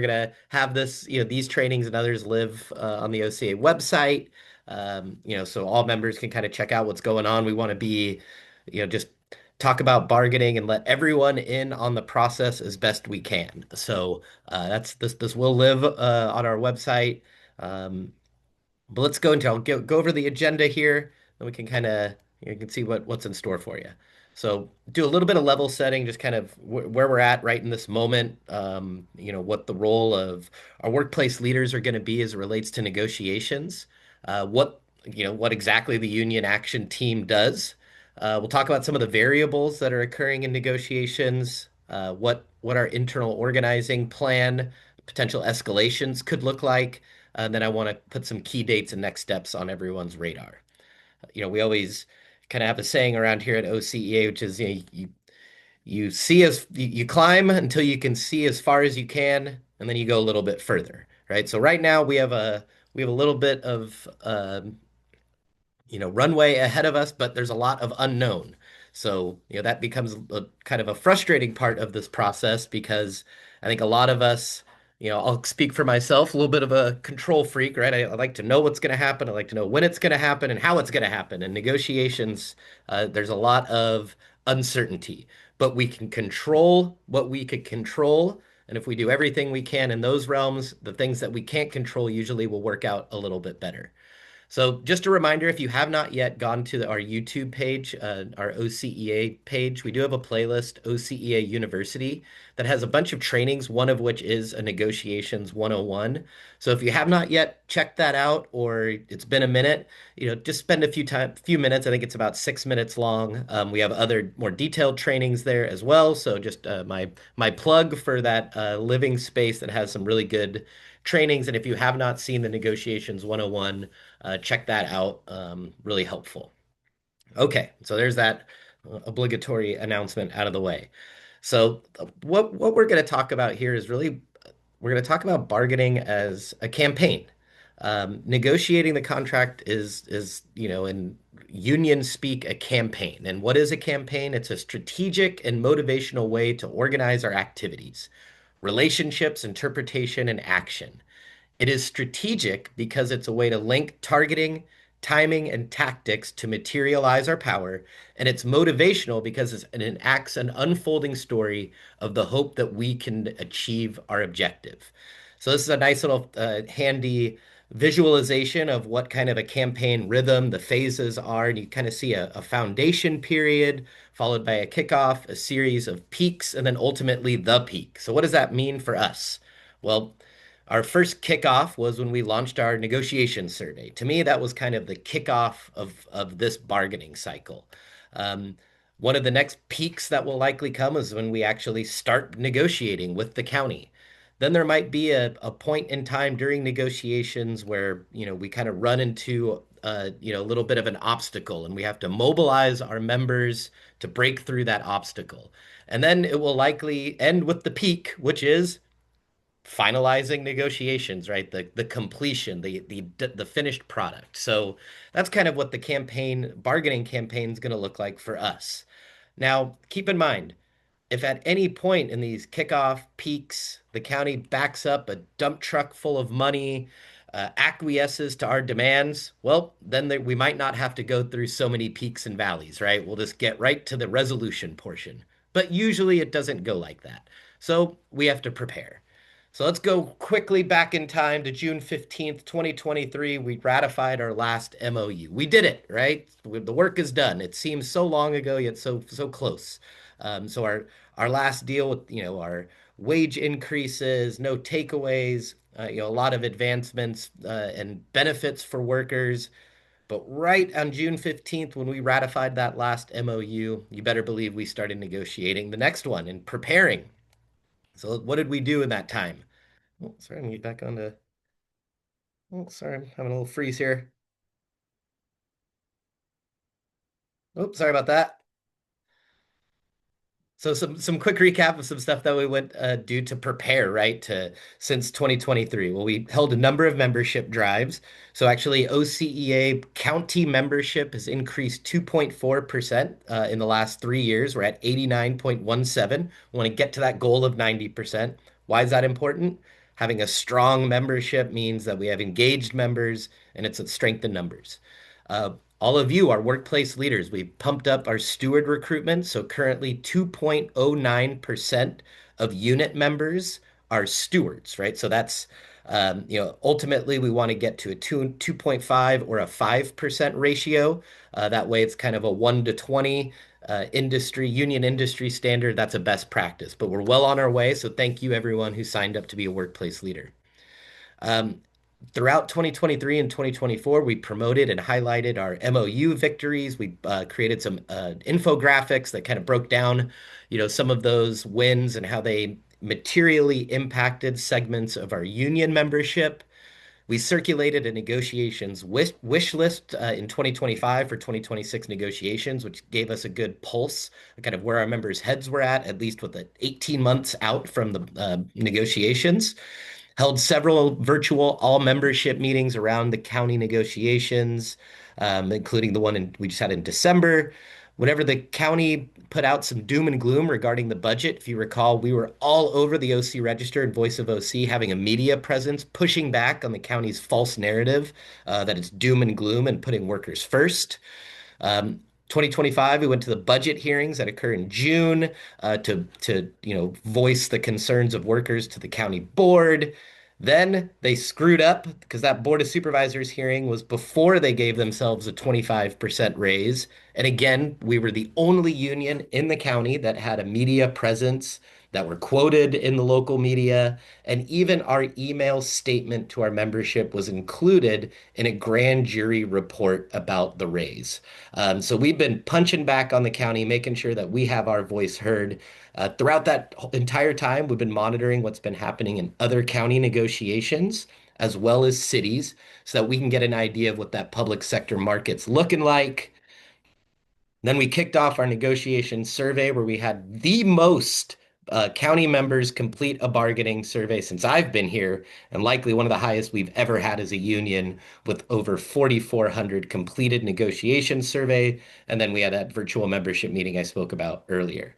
We're gonna have this, these trainings and others live on the OCA website. So all members can kind of check out what's going on. We want to be, just talk about bargaining and let everyone in on the process as best we can. So that's this will live on our website. Um, but let's go into I'll go over the agenda here, then we can kind of you can see what's in store for you. So do a little bit of level setting, just kind of where we're at right in this moment. What the role of our workplace leaders are going to be as it relates to negotiations. What exactly the union action team does. We'll talk about some of the variables that are occurring in negotiations. What our internal organizing plan, potential escalations could look like. Then I want to put some key dates and next steps on everyone's radar. We always kind of have a saying around here at OCEA, which is, you see as you climb until you can see as far as you can, and then you go a little bit further, right? So right now we have a little bit of runway ahead of us, but there's a lot of unknown. So, that becomes a kind of a frustrating part of this process because I think a lot of us, I'll speak for myself, a little bit of a control freak, right? I like to know what's going to happen. I like to know when it's going to happen and how it's going to happen. In negotiations, there's a lot of uncertainty, but we can control what we could control. And if we do everything we can in those realms, the things that we can't control usually will work out a little bit better. So just a reminder, if you have not yet gone to our YouTube page, our OCEA page, we do have a playlist, OCEA University, that has a bunch of trainings, one of which is a negotiations 101. So if you have not yet checked that out or it's been a minute, just spend a few minutes. I think it's about 6 minutes long. We have other more detailed trainings there as well. So just my plug for that living space that has some really good trainings. And if you have not seen the Negotiations 101, check that out. Really helpful. Okay, so there's that obligatory announcement out of the way. So what we're going to talk about here is really we're going to talk about bargaining as a campaign. Negotiating the contract is in union speak a campaign. And what is a campaign? It's a strategic and motivational way to organize our activities, relationships, interpretation, and action. It is strategic because it's a way to link targeting, timing, and tactics to materialize our power. And it's motivational because it enacts an unfolding story of the hope that we can achieve our objective. So, this is a nice little handy visualization of what kind of a campaign rhythm the phases are. And you kind of see a foundation period followed by a kickoff, a series of peaks, and then ultimately the peak. So, what does that mean for us? Well, our first kickoff was when we launched our negotiation survey. To me, that was kind of the kickoff of this bargaining cycle. Um, One of the next peaks that will likely come is when we actually start negotiating with the county. Then there might be a point in time during negotiations where, we kind of run into, a little bit of an obstacle and we have to mobilize our members to break through that obstacle. And then it will likely end with the peak, which is finalizing negotiations, right? The completion, the finished product. So that's kind of what the bargaining campaign is going to look like for us. Now, keep in mind, if at any point in these kickoff peaks, the county backs up a dump truck full of money, acquiesces to our demands, well, then we might not have to go through so many peaks and valleys, right? We'll just get right to the resolution portion. But usually it doesn't go like that. So we have to prepare. So let's go quickly back in time to June 15th, 2023. We ratified our last MOU. We did it, right? The work is done. It seems so long ago, yet so close. So our last deal with our wage increases, no takeaways, a lot of advancements and benefits for workers. But right on June 15th, when we ratified that last MOU, you better believe we started negotiating the next one and preparing. So what did we do in that time? Oh, sorry, I'm gonna get back onto. Oh, sorry, I'm having a little freeze here. Oh, sorry about that. So some quick recap of some stuff that we went do to prepare, right? To since 2023. Well, we held a number of membership drives. So actually, OCEA county membership has increased 2.4% in the last 3 years. We're at 89.17. We want to get to that goal of 90%. Why is that important? Having a strong membership means that we have engaged members and it's a strength in numbers. Uh, all of you are workplace leaders. We pumped up our steward recruitment. So currently 2.09% of unit members are stewards, right? So that's, ultimately we want to get to a 2.5 or a 5% ratio. That way it's kind of a 1 to 20 union industry standard. That's a best practice, but we're well on our way. So thank you everyone who signed up to be a workplace leader. Um, Throughout 2023 and 2024, we promoted and highlighted our MOU victories. We created some infographics that kind of broke down, some of those wins and how they materially impacted segments of our union membership. We circulated a negotiations wish list in 2025 for 2026 negotiations, which gave us a good pulse, kind of where our members' heads were at least with the 18 months out from the negotiations. Held several virtual all membership meetings around the county negotiations, including the one we just had in December. Whenever the county put out some doom and gloom regarding the budget, if you recall, we were all over the OC Register and Voice of OC having a media presence, pushing back on the county's false narrative that it's doom and gloom and putting workers first. 2025, we went to the budget hearings that occur in June to voice the concerns of workers to the county board. Then they screwed up because that Board of Supervisors hearing was before they gave themselves a 25% raise. And again, we were the only union in the county that had a media presence, that were quoted in the local media, and even our email statement to our membership was included in a grand jury report about the raise. So we've been punching back on the county, making sure that we have our voice heard. Throughout that entire time, we've been monitoring what's been happening in other county negotiations as well as cities so that we can get an idea of what that public sector market's looking like. Then we kicked off our negotiation survey where we had the most county members complete a bargaining survey since I've been here, and likely one of the highest we've ever had as a union, with over 4,400 completed negotiation survey. And then we had that virtual membership meeting I spoke about earlier.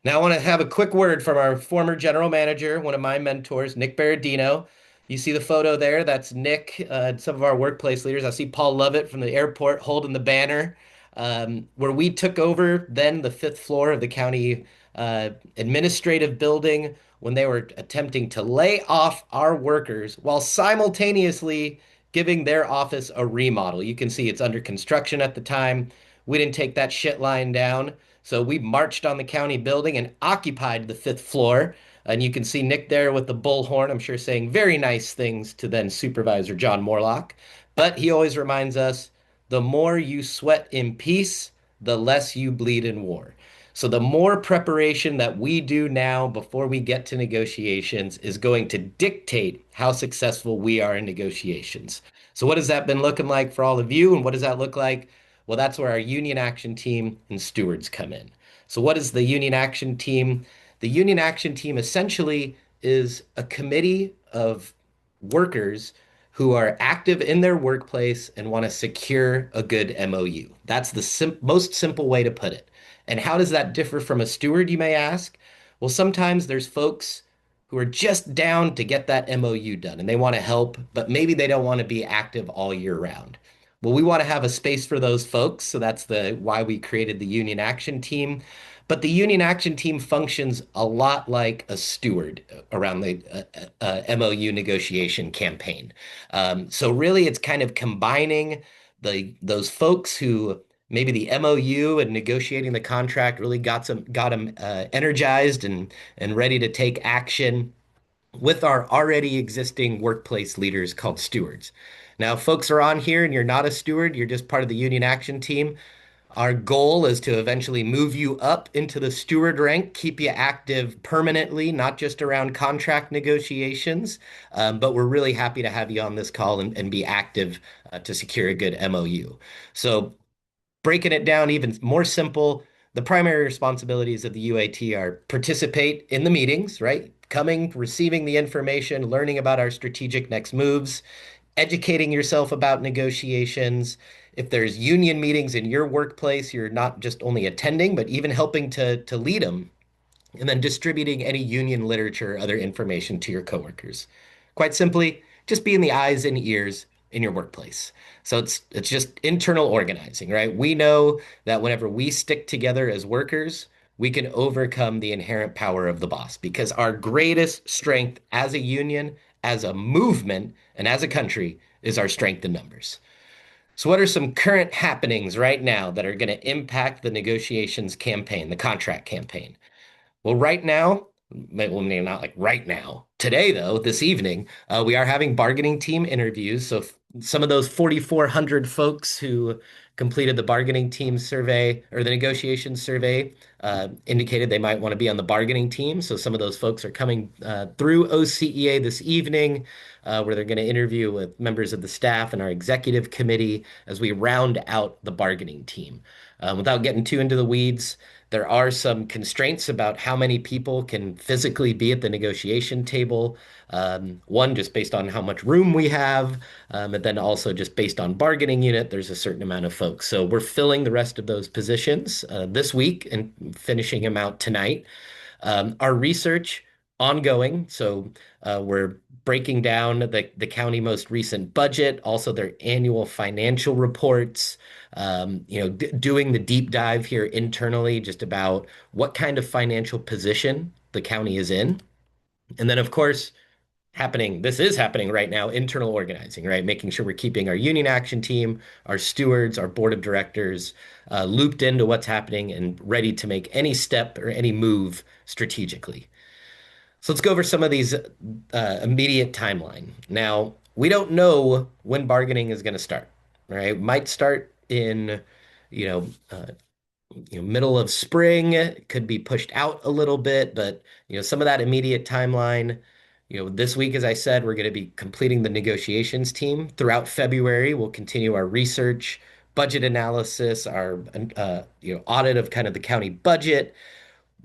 Now, I want to have a quick word from our former general manager, one of my mentors, Nick Berardino. You see the photo there? That's Nick, some of our workplace leaders. I see Paul Lovett from the airport holding the banner, where we took over then the fifth floor of the county administrative building when they were attempting to lay off our workers while simultaneously giving their office a remodel. You can see it's under construction at the time. We didn't take that shit lying down. So we marched on the county building and occupied the fifth floor. And you can see Nick there with the bullhorn, I'm sure saying very nice things to then Supervisor John Morlock. But he always reminds us, the more you sweat in peace, the less you bleed in war. So the more preparation that we do now before we get to negotiations is going to dictate how successful we are in negotiations. So what has that been looking like for all of you? And what does that look like? Well, that's where our union action team and stewards come in. So what is the union action team? The union action team essentially is a committee of workers who are active in their workplace and want to secure a good MOU. That's the most simple way to put it. And how does that differ from a steward, you may ask? Well, sometimes there's folks who are just down to get that MOU done and they want to help, but maybe they don't want to be active all year round. Well, we want to have a space for those folks, so that's the why we created the Union Action Team. But the Union Action Team functions a lot like a steward around the MOU negotiation campaign. So really, it's kind of combining those folks who maybe the MOU and negotiating the contract really got them energized and ready to take action with our already existing workplace leaders called stewards. Now, if folks are on here and you're not a steward, you're just part of the union action team. Our goal is to eventually move you up into the steward rank, keep you active permanently, not just around contract negotiations. But we're really happy to have you on this call and be active to secure a good MOU. So breaking it down even more simple, the primary responsibilities of the UAT are participate in the meetings, right? Coming, receiving the information, learning about our strategic next moves, educating yourself about negotiations. If there's union meetings in your workplace, you're not just only attending, but even helping to lead them, and then distributing any union literature or other information to your coworkers. Quite simply, just being the eyes and ears in your workplace. So it's just internal organizing, right? We know that whenever we stick together as workers, we can overcome the inherent power of the boss because our greatest strength as a union, as a movement, and as a country is our strength in numbers. So, what are some current happenings right now that are going to impact the negotiations campaign, the contract campaign? Well, right now, well, maybe not like right now. Today, though, this evening, we are having bargaining team interviews. So some of those 4,400 folks who completed the bargaining team survey or the negotiation survey indicated they might want to be on the bargaining team. So some of those folks are coming through OCEA this evening, where they're going to interview with members of the staff and our executive committee as we round out the bargaining team. Without getting too into the weeds, there are some constraints about how many people can physically be at the negotiation table. One, just based on how much room we have, and then also just based on bargaining unit, there's a certain amount of folks. So we're filling the rest of those positions this week and finishing them out tonight. Our research ongoing. So we're breaking down the county most recent budget, also their annual financial reports, doing the deep dive here internally just about what kind of financial position the county is in. And then, of course, this is happening right now, internal organizing, right? Making sure we're keeping our union action team, our stewards, our board of directors looped into what's happening and ready to make any step or any move strategically. So let's go over some of these immediate timeline. Now, we don't know when bargaining is going to start, right? Might start in, you know, uh, middle of spring. It could be pushed out a little bit, but some of that immediate timeline. This week, as I said, we're going to be completing the negotiations team. Throughout February, we'll continue our research, budget analysis, our audit of kind of the county budget.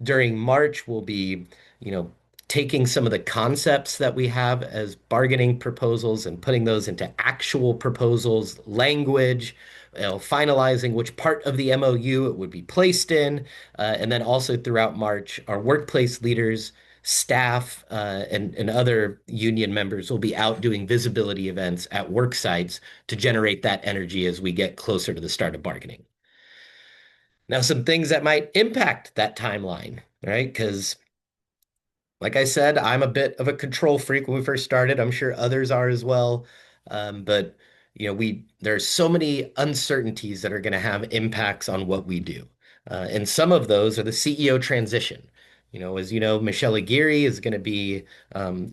During March, we'll be, you know, taking some of the concepts that we have as bargaining proposals and putting those into actual proposals, language, finalizing which part of the MOU it would be placed in. And then also throughout March, our workplace leaders, staff, and other union members will be out doing visibility events at work sites to generate that energy as we get closer to the start of bargaining. Now, some things that might impact that timeline, right? Because, like I said, I'm a bit of a control freak when we first started. I'm sure others are as well. But there's so many uncertainties that are going to have impacts on what we do. And some of those are the CEO transition. As you know, Michelle Aguirre is going to be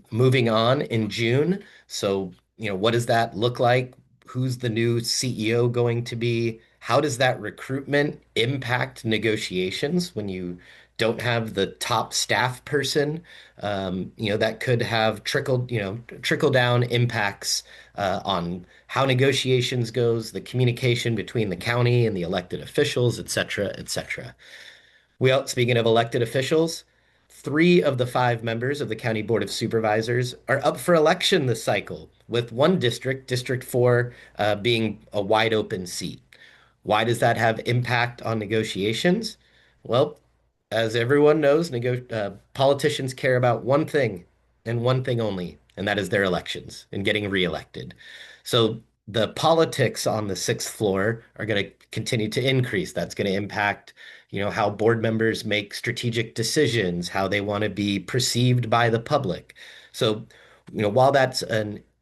moving on in June. So, what does that look like? Who's the new CEO going to be? How does that recruitment impact negotiations when you don't have the top staff person? That could have trickle down impacts on how negotiations goes, the communication between the county and the elected officials, et cetera, et cetera. Speaking of elected officials, three of the five members of the County Board of Supervisors are up for election this cycle, with one district, District 4, being a wide open seat. Why does that have impact on negotiations? Well, as everyone knows, politicians care about one thing and one thing only, and that is their elections and getting reelected. So the politics on the sixth floor are going to continue to increase. That's going to impact, how board members make strategic decisions, how they want to be perceived by the public. So, while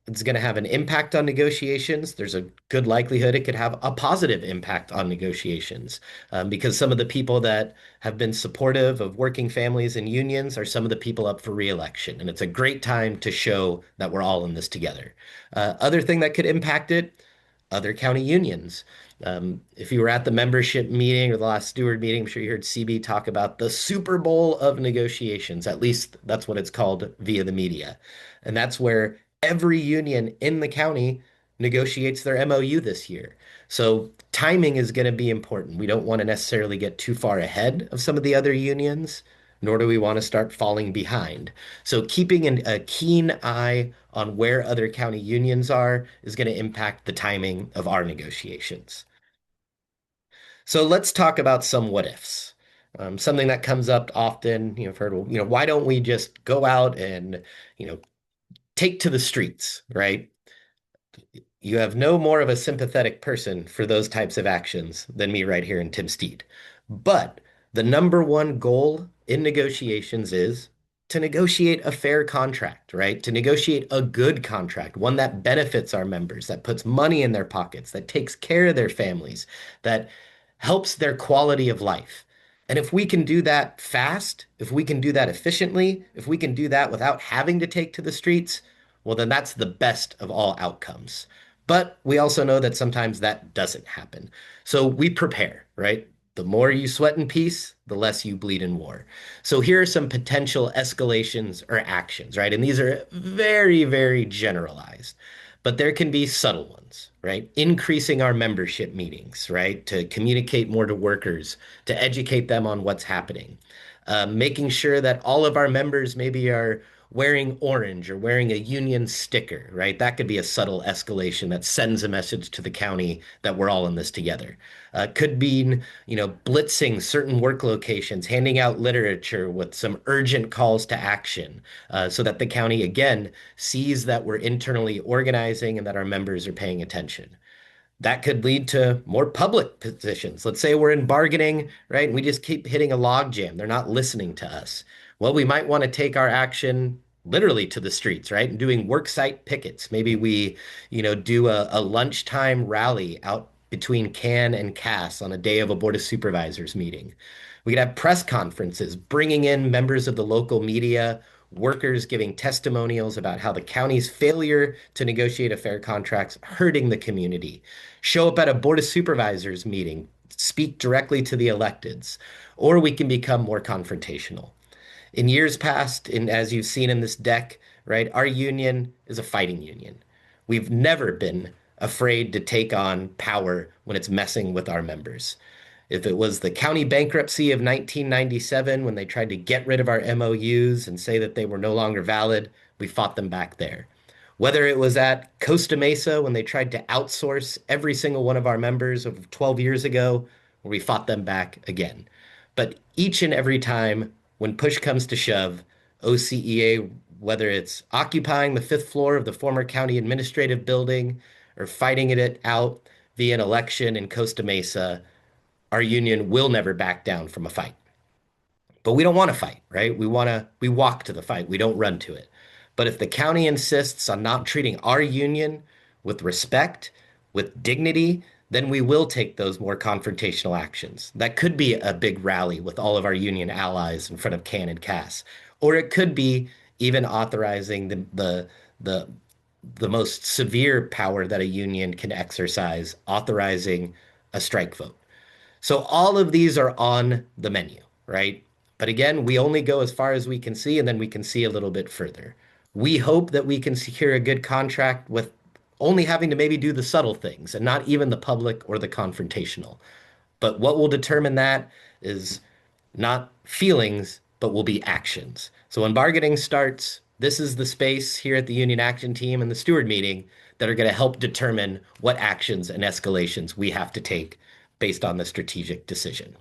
it's going to have an impact on negotiations. There's a good likelihood it could have a positive impact on negotiations because some of the people that have been supportive of working families and unions are some of the people up for reelection. And it's a great time to show that we're all in this together. Other thing that could impact it, other county unions. If you were at the membership meeting or the last steward meeting, I'm sure you heard CB talk about the Super Bowl of negotiations. At least that's what it's called via the media. And that's where every union in the county negotiates their MOU this year. So timing is going to be important. We don't want to necessarily get too far ahead of some of the other unions, nor do we want to start falling behind. So keeping a keen eye on where other county unions are is going to impact the timing of our negotiations. So let's talk about some what ifs. Something that comes up often, I've heard, well, why don't we just go out and, you know, take to the streets, right? You have no more of a sympathetic person for those types of actions than me right here in Tim Steed. But the number one goal in negotiations is to negotiate a fair contract, right? To negotiate a good contract, one that benefits our members, that puts money in their pockets, that takes care of their families, that helps their quality of life. And if we can do that fast, if we can do that efficiently, if we can do that without having to take to the streets, well, then that's the best of all outcomes. But we also know that sometimes that doesn't happen. So we prepare, right? The more you sweat in peace, the less you bleed in war. So here are some potential escalations or actions, right? And these are very, very generalized, but there can be subtle ones, right? Increasing our membership meetings, right? To communicate more to workers, to educate them on what's happening. Making sure that all of our members maybe are wearing orange or wearing a union sticker, right? That could be a subtle escalation that sends a message to the county that we're all in this together. Could be, blitzing certain work locations, handing out literature with some urgent calls to action, so that the county, again, sees that we're internally organizing and that our members are paying attention. That could lead to more public positions. Let's say we're in bargaining, right? And we just keep hitting a log jam. They're not listening to us. Well, we might want to take our action literally to the streets, right? And doing work site pickets. Maybe we, do a lunchtime rally out between Can and Cass on a day of a Board of Supervisors meeting. We could have press conferences, bringing in members of the local media, workers giving testimonials about how the county's failure to negotiate a fair contract's hurting the community. Show up at a Board of Supervisors meeting, speak directly to the electeds, or we can become more confrontational. In years past, and as you've seen in this deck, right, our union is a fighting union. We've never been afraid to take on power when it's messing with our members. If it was the county bankruptcy of 1997 when they tried to get rid of our MOUs and say that they were no longer valid, we fought them back there. Whether it was at Costa Mesa when they tried to outsource every single one of our members of 12 years ago, where we fought them back again. But each and every time when push comes to shove, OCEA, whether it's occupying the fifth floor of the former county administrative building or fighting it out via an election in Costa Mesa, our union will never back down from a fight. But we don't want to fight, right? We walk to the fight. We don't run to it. But if the county insists on not treating our union with respect, with dignity, then we will take those more confrontational actions. That could be a big rally with all of our union allies in front of Can and Cass, or it could be even authorizing the most severe power that a union can exercise, authorizing a strike vote. So all of these are on the menu, right? But again, we only go as far as we can see, and then we can see a little bit further. We hope that we can secure a good contract with only having to maybe do the subtle things and not even the public or the confrontational. But what will determine that is not feelings, but will be actions. So when bargaining starts, this is the space here at the Union Action Team and the steward meeting that are going to help determine what actions and escalations we have to take based on the strategic decision.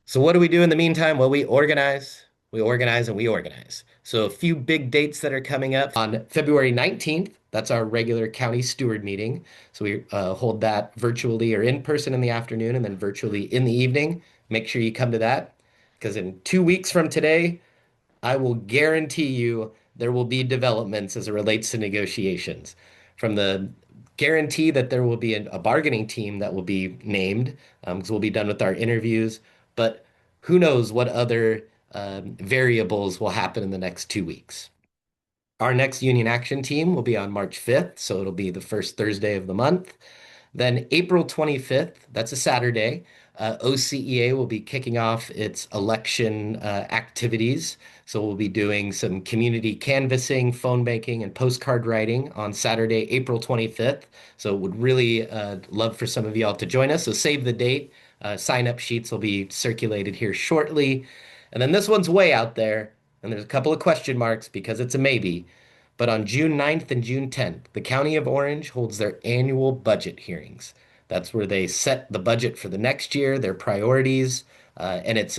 So what do we do in the meantime? Well, we organize, and we organize. So a few big dates that are coming up on February 19th. That's our regular county steward meeting. So we hold that virtually or in person in the afternoon and then virtually in the evening. Make sure you come to that because in 2 weeks from today, I will guarantee you there will be developments as it relates to negotiations. From the guarantee that there will be a bargaining team that will be named, because we'll be done with our interviews, but who knows what other variables will happen in the next 2 weeks. Our next union action team will be on March 5th, so it'll be the first Thursday of the month. Then April 25th, that's a Saturday, OCEA will be kicking off its election activities. So we'll be doing some community canvassing, phone banking, and postcard writing on Saturday, April 25th. So would really love for some of y'all to join us. So save the date. Sign-up sheets will be circulated here shortly. And then this one's way out there, and there's a couple of question marks because it's a maybe. But on June 9th and June 10th, the County of Orange holds their annual budget hearings. That's where they set the budget for the next year, their priorities, and it's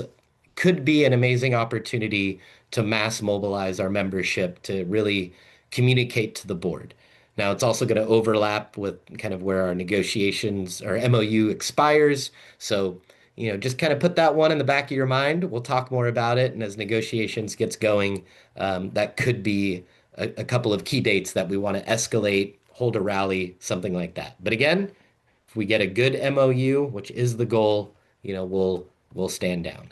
could be an amazing opportunity to mass mobilize our membership to really communicate to the board. Now, it's also going to overlap with kind of where our negotiations or MOU expires. So, just kind of put that one in the back of your mind. We'll talk more about it. And as negotiations gets going, that could be a couple of key dates that we want to escalate, hold a rally, something like that. But again, if we get a good MOU, which is the goal, we'll stand down.